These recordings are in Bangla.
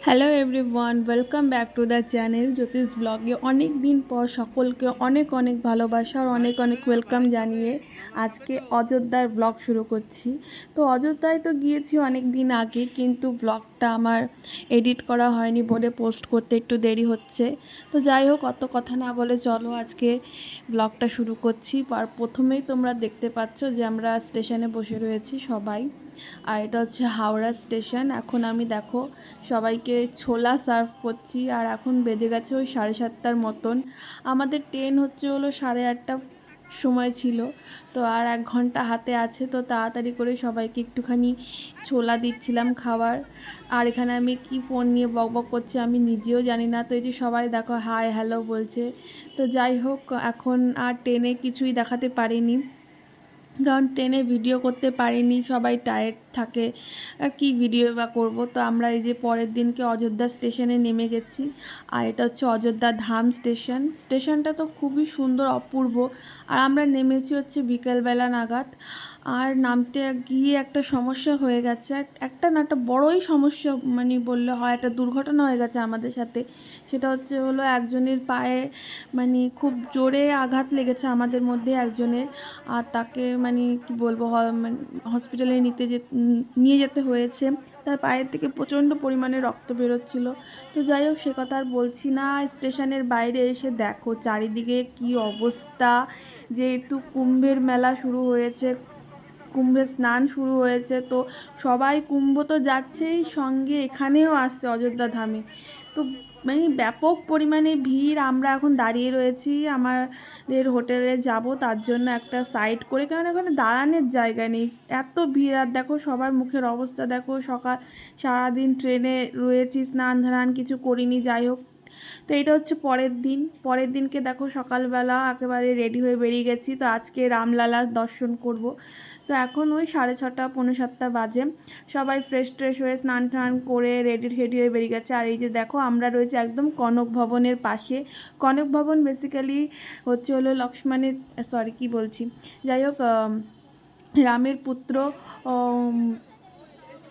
Hello everyone, welcome back to the channel জ্যোতিষ ব্লগে। অনেক দিন পর সকলকে অনেক অনেক ভালোবাসা আর অনেক অনেক ওয়েলকাম জানিয়ে আজকে অযোধ্যার ব্লগ শুরু করছি। তো অযোধ্যায় তো গিয়েছি অনেক দিন আগে, কিন্তু ব্লগটা আমার এডিট করা হয়নি বলে পোস্ট করতে একটু দেরি হচ্ছে। তো যাই হোক, অত কথা না বলে চলো আজকে ব্লগটা শুরু করছি। আর প্রথমেই তোমরা দেখতে পাচ্ছ যে আমরা স্টেশনে বসে রয়েছি সবাই, আর এটা হচ্ছে হাওড়া স্টেশন। এখন আমি দেখো সবাইকে ছোলা সার্ভ করছি, আর এখন বেজে গেছে ওই 7:30টার মতন। আমাদের ট্রেন হচ্ছে হলো 8:30 সময় ছিল, তো আর 1 ঘন্টা হাতে আছে। তো তাড়াতাড়ি করে সবাইকে একটুখানি ছোলা দিচ্ছিলাম খাবার। আর এখানে আমি কি ফোন নিয়ে বকবক করছি আমি নিজেও জানি না। তো এই যে সবাই দেখো হাই হ্যালো বলছে। তো যাই হোক, এখন আর ট্রেনে কিছুই দেখাতে পারিনি, কারণ ট্রেনে ভিডিও করতে পারিনি, সবাই টায়ার্ড থাকে, আর কি ভিডিও বা করব। তো আমরা এই যে পরের দিনকে অযোধ্যা স্টেশনে নেমে গেছি, আর এটা হচ্ছে অযোধ্যা ধাম স্টেশন। স্টেশনটা তো খুবই সুন্দর, অপূর্ব। আর আমরা নেমেছি হচ্ছে বিকেলবেলা নাগাদ। আর নামতে গিয়ে একটা সমস্যা হয়ে গেছে, একটা না একটা বড়ই সমস্যা মানে বললে হয়, একটা দুর্ঘটনা হয়ে গেছে আমাদের সাথে। সেটা হচ্ছে হলো একজনের পায়ে মানে খুব জোরে আঘাত লেগেছে আমাদের মধ্যে একজনের। আর তাকে মানে কি বলবো, মানে হসপিটালে নিয়ে যেতে হয়েছে। তার পায়ের থেকে প্রচণ্ড পরিমাণে রক্ত বেরোচ্ছিল। তো যাই হোক, সে কথা আর বলছি না। স্টেশনের বাইরে এসে দেখো চারিদিকে কি অবস্থা। যেহেতু কুম্ভের মেলা শুরু হয়েছে, কুম্ভের স্নান শুরু হয়েছে, তো সবাই কুম্ভ তো যাচ্ছেই, সঙ্গে এখানেও আসছে অযোধ্যা ধামে। তো মানে ব্যাপক পরিমাণে ভিড়। আমরা এখন দাঁড়িয়ে রয়েছি আমাদের হোটেলে যাব তার জন্য একটা সাইড করে, কারণ এখানে দাঁড়ানোর জায়গা নেই, এত ভিড়। আর দেখো সবার মুখের অবস্থা দেখো, সারাদিন ট্রেনে রয়েছি, স্নান ধান কিছু করিনি। যাই হোক, তো এটা হচ্ছে পরের দিনকে দেখো সকালবেলা একেবারে রেডি হয়ে বেরিয়ে গেছি। তো আজকে রামলালার দর্শন করব। তো এখন ওই 6:30 7:45 বাজে। সবাই ফ্রেশ ট্রেশ হয়ে স্নান টান করে রেডি হয়ে বেরিয়ে গেছে। আর এই যে দেখো আমরা রয়েছে একদম কনক ভবনের পাশে। কনক ভবন বেসিক্যালি হচ্ছে হলো লক্ষ্মণের, সরি কি বলছি, যাই হোক, রামের পুত্র,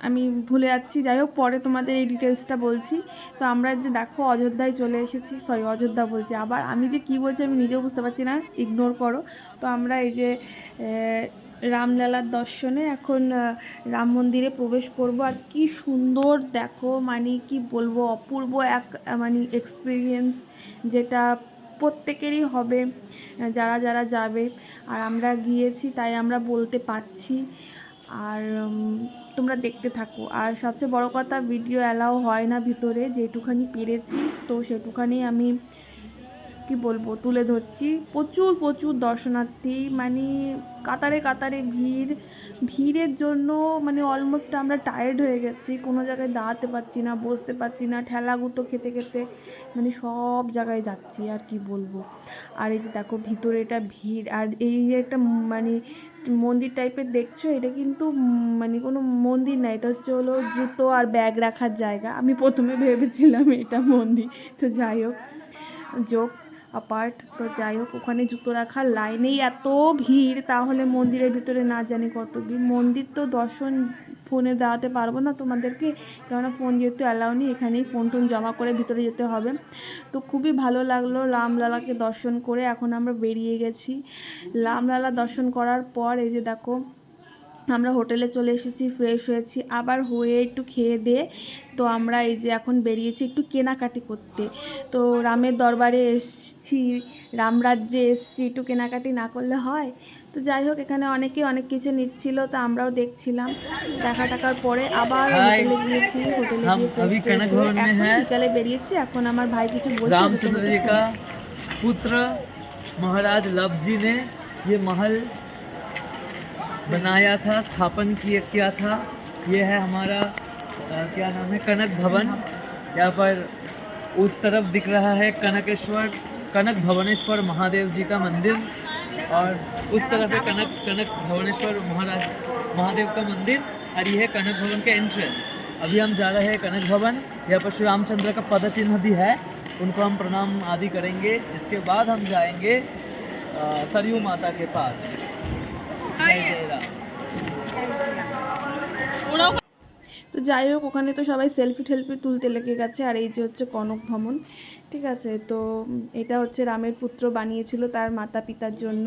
আমি ভুলে যাচ্ছি। যাই হোক, পরে তোমাদের এই ডিটেলসটা বলছি। তো আমরা যে দেখো অযোধ্যায় চলে এসেছি, সরি অযোধ্যা বলছি, আবার আমি যে কী বলছি আমি নিজেও বুঝতে পারছি না, ইগনোর করো। তো আমরা এই যে রামলালার দর্শনে এখন রাম মন্দিরে প্রবেশ করব। আর কি সুন্দর দেখো, মানে কি বলবো, অপূর্ব এক মানে এক্সপিরিয়েন্স, যেটা প্রত্যেকেরই হবে যারা যারা যাবে। আর আমরা গিয়েছি তাই আমরা বলতে পারছি। আর তোমরা দেখতে থাকো। আর সবচেয়ে বড় কথা, ভিডিও অ্যালাউ হয় না ভিতরে, যেটুখানি পেরেছি তো সেটুখানি আমি কি বলবো তুলে ধরছি। প্রচুর প্রচুর দর্শনার্থী, মানে কাতারে কাতারে ভিড়ের জন্য মানে অলমোস্ট আমরা টায়ার্ড হয়ে গেছি, কোনো জায়গায় দাঁড়াতে পারছি না, বসতে পারছি না, ঠেলাগুতো খেতে খেতে মানে সব জায়গায় যাচ্ছি, আর কি বলবো। আর এই যে দেখো ভিতরে এটা ভিড়, আর এই যে একটা মানে মন্দির টাইপের দেখছো, এটা কিন্তু মানে কোনো মন্দির না, এটা হচ্ছে হলো জুতো আর ব্যাগ রাখার জায়গা। আমি প্রথমে ভেবেছিলাম এটা মন্দির। তো যাই হোক, জোকস অ্যাপার্ট, তো যাই হোক, ওখানে জুতো রাখার লাইনেই এত ভিড়, তাহলে মন্দিরের ভিতরে না জানি কত ভিড়। মন্দির তো দর্শন ফোনে দেওয়াতে পারবো না তোমাদেরকে, কেননা ফোন যেহেতু অ্যালাউ নেই, এখানেই ফোন টোন জমা করে ভিতরে যেতে হবে। তো খুবই ভালো লাগলো রামলালাকে দর্শন করে। এখন আমরা বেরিয়ে গেছি। রামলালা দর্শন করার পর এই যে দেখো আমরা হোটেলে চলে এসেছি, ফ্রেশ হয়েছি, আবার হয়ে একটু খেয়ে দিয়ে তো আমরা এই যে এখন বেরিয়েছি একটু কেনাকাটি করতে। তো রামের দরবারে এসছি, রামরাজ্যে এসছি, একটু কেনাকাটি না করলে হয়। তো যাই হোক, এখানে অনেকে অনেক কিছু নিচ্ছিল, তো আমরাও দেখছিলাম। টাকার পরে আবার হোটেলে গিয়েছি, হোটেলে हम গিয়ে ফ্রেশ अभी ট্রেশ कनक হয়ে भवन में এখন हैं। বিকালে बेरिয়েছি। এখন আমার भाई কিছু বলছে, তো रामचंद्र তোমরা जी শোনো। का पुत्र महाराज लव जी ने ये महल बनाया था, स्थापन किया था। ये है हमारा क्या नाम है, कनक भवन। यहाँ पर उस तरफ दिख रहा है कनक भवनेश्वर महादेव जी का मंदिर, और उस तरफ है कनक भवनेश्वर महादेव का मंदिर, और ये है कनक भवन का एंट्रेंस। अभी हम जा रहे हैं कनक भवन। यहाँ पर श्री रामचंद्र का पद चिन्ह भी है, उनको हम प्रणाम आदि करेंगे। इसके बाद हम जाएंगे सरयू माता के पास। जय जय राम। তো যাই হোক, ওখানে তো সবাই সেলফি টেলফি তুলতে লেগে গেছে। আর এই যে হচ্ছে কনক ভবন, ঠিক আছে। তো এটা হচ্ছে রামের পুত্র বানিয়েছিল তার মাতা পিতার জন্য,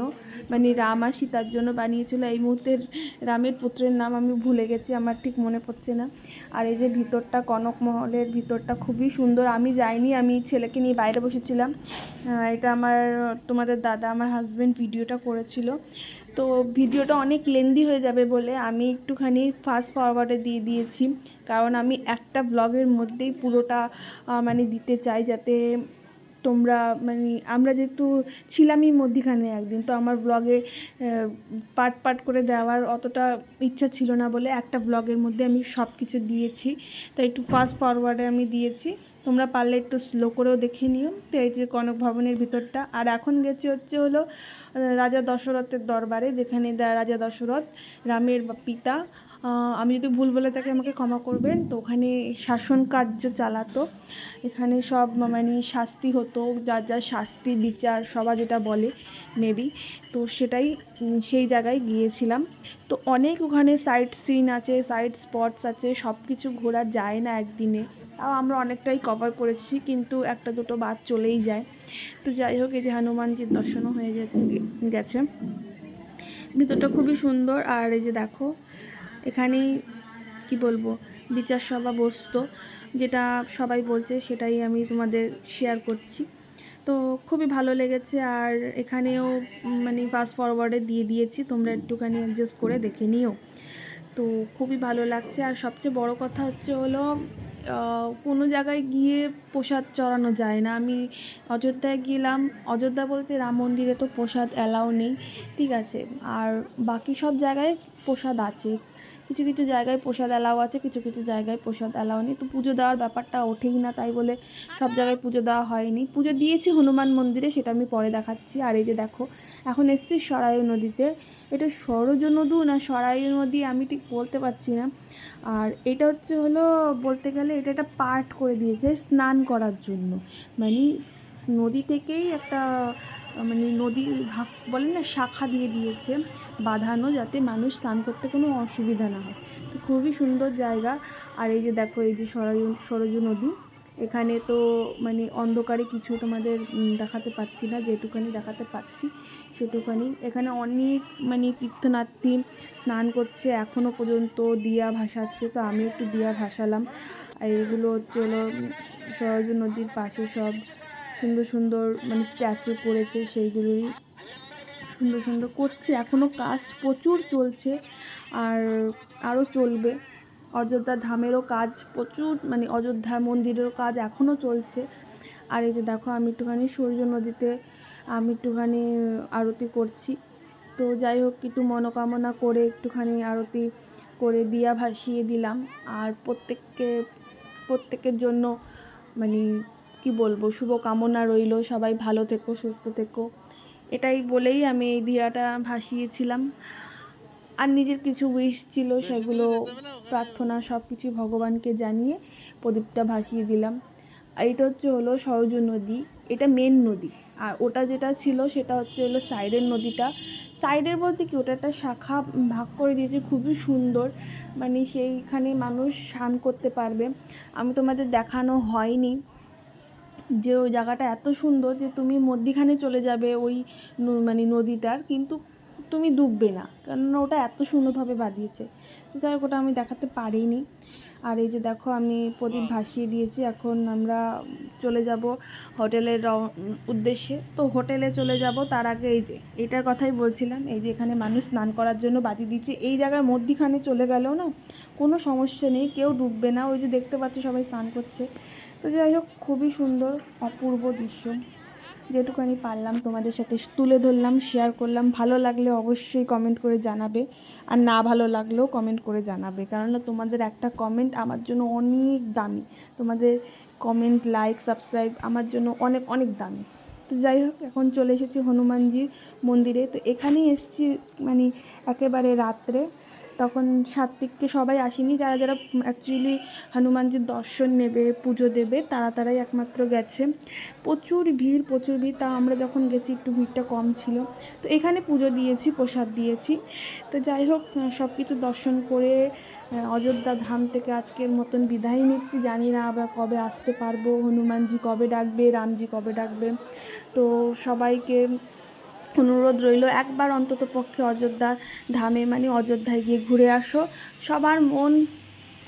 মানে রাম আর সীতার জন্য বানিয়েছিল। এই মুহূর্তে রামের পুত্রের নাম আমি ভুলে গেছি, আমার ঠিক মনে পড়ছে না। আর এই যে ভিতরটা, কনক মহলের ভিতরটা খুবই সুন্দর। আমি যাইনি, আমি ছেলেকে নিয়ে বাইরে বসেছিলাম। এটা আমার, তোমাদের দাদা, আমার হাজব্যান্ড ভিডিওটা করেছিল। তো ভিডিওটা অনেক লেন্দি হয়ে যাবে বলে আমি একটুখানি ফাস্ট ফরওয়ার্ডে দিয়ে দিয়েছি, কারণ আমি একটা ব্লগের মধ্যেই পুরোটা মানে দিতে চাই, যাতে তোমরা, মানে আমরা যেহেতু ছিলামই মধ্যিখানে একদিন, তো আমার ব্লগে পার্ট পার্ট করে দেওয়ার অতটা ইচ্ছা ছিল না বলে একটা ব্লগের মধ্যে আমি সব কিছু দিয়েছি। তো একটু ফাস্ট ফরওয়ার্ডে আমি দিয়েছি, তোমরা পারলে একটু স্লো করেও দেখে নিও। তো এই যে কনক ভবনের ভিতরটা। আর এখন গেছে হলো রাজা দশরথের দরবারে, যেখানে রাজা দশরথ রামের পিতা, আমি যদি ভুল বলে থাকি আমাকে ক্ষমা করবেন, তো ওখানে শাসন কার্য চালাতো। এখানে সব মানে শাস্তি হতো, যার যার শাস্তি বিচার সবাই যেটা বলে মেবি, তো সেটাই সেই জায়গায় গিয়েছিলাম। তো অনেক ওখানে সাইট সিন আছে, সাইট স্পটস আছে, সব কিছু ঘোরা যায় না একদিনে। তাও আমরা অনেকটাই কভার করেছি, কিন্তু একটা দুটো বাদ চলেই যায়। তো যাই হোক, এই যে হনুমানজির দর্শনও হয়ে গেছে। ভিতরটা খুবই সুন্দর। আর এই যে দেখো, এখানেই কি বলবো, বিচার সভা বসতো, যেটা সবাই বলছে সেটাই আমি তোমাদের শেয়ার করছি। তো খুবই ভালো লেগেছে। আর এখানেও মানে ফাস্ট ফরওয়ার্ডে দিয়ে দিয়েছি, তোমরা একটুখানি অ্যাডজাস্ট করে দেখে নিও। তো খুবই ভালো লাগছে। আর সবচেয়ে বড় কথা হলো কোনো জায়গায় গিয়ে প্রসাদ চড়ানো যায় না। আমি অযোধ্যায় গেলাম, অযোধ্যা বলতে রাম মন্দিরে তো প্রসাদ অ্যালাউ নেই, ঠিক আছে। আর বাকি সব জায়গায় প্রসাদ আছে, কিছু কিছু জায়গায় প্রসাদ অ্যালাউ আছে, কিছু কিছু জায়গায় প্রসাদ অ্যালাউ নেই। তো পুজো দেওয়ার ব্যাপারটা ওঠেই না, তাই বলে সব জায়গায় পুজো দেওয়া হয়নি। পুজো দিয়েছি হনুমান মন্দিরে, সেটা আমি পরে দেখাচ্ছি। আর এই যে দেখো, এখন এসছি সরায়ু নদীতে। এটা সরজ নদী না সরায়ু নদী আমি ঠিক বলতে পারছি না। আর এটা হলো বলতে গেলে এটা একটা পার্ট করে দিয়েছে স্নান করার জন্য, মানে নদী থেকেই একটা মানে নদীর ভাগ বলে না, শাখা দিয়ে দিয়েছে বাঁধানো, যাতে মানুষ স্নান করতে কোনো অসুবিধা না হয়। তো খুবই সুন্দর জায়গা। আর এই যে দেখো, এই যে সরজু নদী, এখানে তো মানে অন্ধকারে কিছু তোমাদের দেখাতে পাচ্ছি না, যেটুখানি দেখাতে পাচ্ছি সেটুখানি। এখানে অনেক মানে তীর্থযাত্রী স্নান করছে, এখনও পর্যন্ত দিয়া ভাসাচ্ছে, তো আমি একটু দিয়া ভাসালাম। আর এগুলো হলো সরজু নদীর পাশে সব সুন্দর সুন্দর মানে স্ট্যাচু করেছে, সেইগুলোরই সুন্দর সুন্দর করছে। এখনও কাজ প্রচুর চলছে, আর আরও চলবে। অযোধ্যা ধামেরও কাজ প্রচুর, মানে অযোধ্যা মন্দিরেরও কাজ এখনও চলছে। আর এই যে দেখো, আমি একটুখানি সূর্য নদীতে আমি একটুখানি আরতি করছি। তো যাই হোক, একটু মনোকামনা করে একটুখানি আরতি করে দিয়া ভাসিয়ে দিলাম। আর প্রত্যেকের জন্য মানে কি বলবো, শুভকামনা রইল, সবাই ভালো থেকো, সুস্থ থেকো, এটাই বলেই আমি এই দিয়াটা ভাসিয়েছিলাম। আর নিজের কিছু উইশ ছিল, সেগুলো প্রার্থনা সব কিছু ভগবানকে জানিয়ে প্রদীপটা ভাসিয়ে দিলাম। আর এটা হলো সরজু নদী, এটা মেন নদী। আর ওটা যেটা ছিল সেটা হলো সাইডের নদীটা। সাইডের বলতে কি, ওটা একটা শাখা ভাগ করে দিয়েছে, খুবই সুন্দর, মানে সেইখানে মানুষ স্নান করতে পারবে। আমি তোমাদের দেখানো হয়নি যে ওই জায়গাটা এত সুন্দর যে তুমি মধ্যিখানে চলে যাবে ওই মানে নদীটার, কিন্তু তুমি ডুববে না, কেননা ওটা এত সুন্দরভাবে বাঁধিয়েছে। যাই হোক, ওটা আমি দেখাতে পারিনি। আর এই যে দেখো, আমি প্রদীপ ভাসিয়ে দিয়েছি, এখন আমরা চলে যাব হোটেলের উদ্দেশ্যে। তো হোটেলে চলে যাব তার আগে এই যে এটার কথাই বলছিলাম, এই যে এখানে মানুষ স্নান করার জন্য বাঁধিয়ে দিচ্ছে। এই জায়গার মধ্যিখানে চলে গেলেও না কোনো সমস্যা নেই, কেউ ডুববে না। ওই যে দেখতে পাচ্ছ সবাই স্নান করছে। তো যাই হোক, খুবই সুন্দর অপূর্ব দৃশ্য, যেটুকুনি পারলাম তোমাদের সাথে তুলে ধরলাম, শেয়ার করলাম। ভালো লাগলে অবশ্যই কমেন্ট করে জানাবে, আর না ভালো লাগলেও কমেন্ট করে জানাবে, কেননা তোমাদের একটা কমেন্ট আমার জন্য অনেক দামি। তোমাদের কমেন্ট, লাইক, সাবস্ক্রাইব আমার জন্য অনেক অনেক দামি। তো যাই হোক, এখন চলে এসেছি হনুমানজির মন্দিরে। তো এখানেই এসেছি মানে একেবারে রাত্রে, তখন সাত্ত্বিককে সবাই আসেনি, যারা যারা অ্যাকচুয়ালি হনুমানজির দর্শন নেবে, পুজো দেবে, তারাই একমাত্র গেছে। প্রচুর ভিড়, তাও আমরা যখন গেছি একটু ভিড়টা কম ছিল। তো এখানে পুজো দিয়েছি, প্রসাদ দিয়েছি। তো যাই হোক, সব কিছু দর্শন করে অযোধ্যা ধাম থেকে আজকের মতন বিদায় নিচ্ছি। জানি না আবার কবে আসতে পারবো, হনুমানজি কবে ডাকবে, রামজি কবে ডাকবে। তো সবাইকে অনুরোধ রইল, একবার অন্তত পক্ষে অযোধ্যা ধামে মানে অযোধ্যায় গিয়ে ঘুরে আসো। সবার মন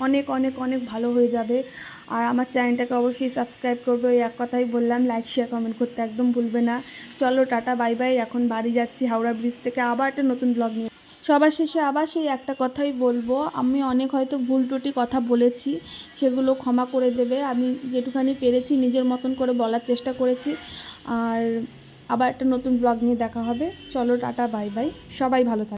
অনেক অনেক অনেক ভালো হয়ে যাবে। আর আমার চ্যানেলটাকে অবশ্যই সাবস্ক্রাইব করবে, ওই এক কথাই বললাম। লাইক শেয়ার কমেন্ট করতে একদম ভুলবে না। চলো টাটা বাই বাই, এখন বাড়ি যাচ্ছি হাওড়া ব্রিজ থেকে, আবার একটা নতুন ব্লগ নিয়ে। সবার শেষে আবার সেই একটা কথাই বলবো, আমি অনেক হয়তো ভুল টুটি কথা বলেছি, সেগুলো ক্ষমা করে দেবে। আমি যেটুখানি পেরেছি নিজের মতন করে বলার চেষ্টা করেছি। আর আবার একটা নতুন ব্লগ নিয়ে দেখা হবে। চলো টাটা বাই বাই, সবাই ভালো থাকবে।